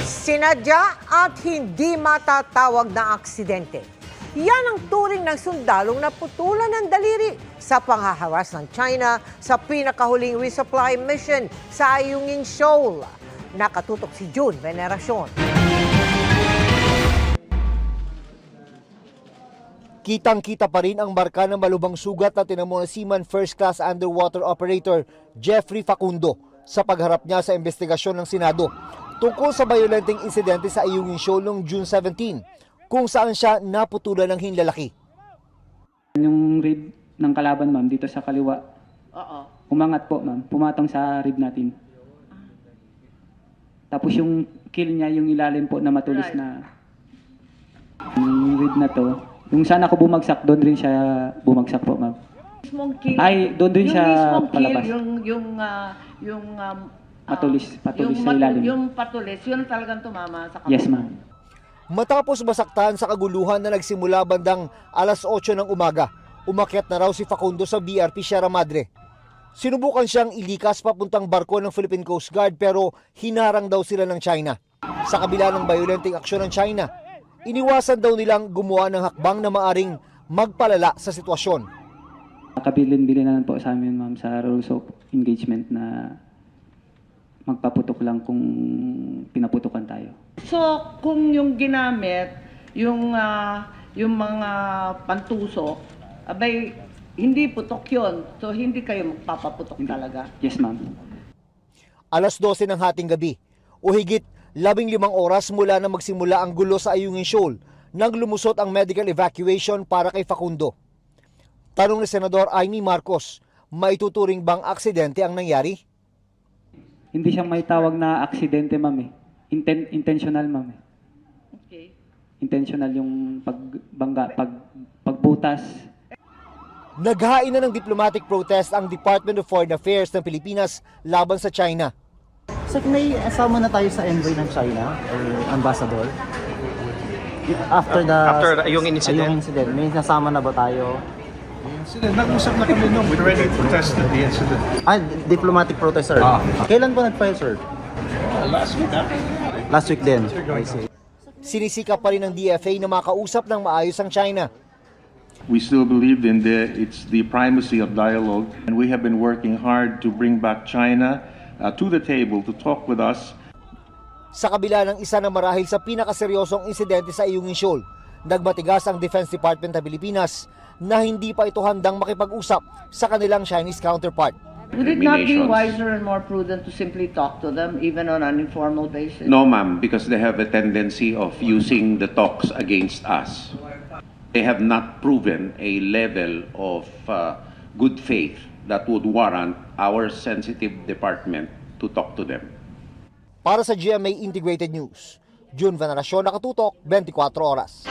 Sinadya at hindi matatawag na aksidente. Yan ang turing ng sundalong naputulan ng daliri sa panghaharas ng China sa pinakahuling resupply mission sa Ayungin Shoal. Nakatutok si June Veneracion. Kitang-kita pa rin ang marka ng malubhang sugat na tinamo ng Seaman First Class Underwater Operator Jeffrey Facundo sa pagharap niya sa investigasyon ng Senado tungkol sa violenteng insidente sa Ayungin Shoal noong June 17 kung saan siya naputulan ng hinlalaki. Yung rib ng kalaban, ma'am, dito sa kaliwa. Umangat po, ma'am. Pumatong sa rib natin. Tapos yung kill niya, yung ilalim po na matulis na yung rib na to. Yung saan ako bumagsak, doon rin siya bumagsak po, ma'am. Ay, doon rin siya palabas. Patulis sa ilalim. Yung patulis, yun talagang tumama sa kapatid. Yes, ma'am. Matapos masaktan sa kaguluhan na nagsimula bandang alas 8 ng umaga, umakyat na raw si Facundo sa BRP Sierra Madre. Sinubukan siyang ilikas papuntang barko ng Philippine Coast Guard pero hinarang daw sila ng China. Sa kabila ng violenteng aksyon ng China, iniwasan daw nilang gumawa ng hakbang na maaring magpalala sa sitwasyon. Kabilin-bilin na po sa amin, ma'am, sa rules of engagement na magpaputok lang kung pinaputukan tayo. So, kung yung ginamit, yung mga pantusok, abay, hindi putok yun. So, hindi kayo magpapaputok talaga. Yes, ma'am. Alas 12 ng hating gabi o higit 15 oras mula na magsimula ang gulo sa Ayungin Shoal nang lumusot ang medical evacuation para kay Facundo. Tanong ni Senador Amy Marcos, maituturing bang aksidente ang nangyari? Hindi siya may tawag na aksidente, ma'am, eh. Intentional, ma'am, eh. Okay. Intentional yung pagbangga, pagbutas. Naghain na ng diplomatic protest ang Department of Foreign Affairs ng Pilipinas laban sa China. So, may asama na tayo sa envoy ng China or ambassador? After yung incident, may nasama na ba tayo? Nag-usap na kami nung we already protested the incident. Diplomatic protest, sir. Kailan po nag-file, sir? Last week, Last week din. I see. Sinisikap pa rin ng DFA na makausap ng maayos ang China. We still believe in it's the primacy of dialogue, and we have been working hard to bring back China to the table to talk with us. Sa kabila ng isa na marahil sa pinakaseryosong insidente sa Ayungin Shoal, nagmatigas ang Defense Department ng Pilipinas na hindi pa ito handang makipag-usap sa kanilang Chinese counterpart. Would it not be wiser and more prudent to simply talk to them, even on an informal basis? No, ma'am, because they have a tendency of using the talks against us. They have not proven a level of good faith that would warrant our sensitive department to talk to them. Para sa GMA Integrated News, June Veneracion, Nakatutok, 24 Oras.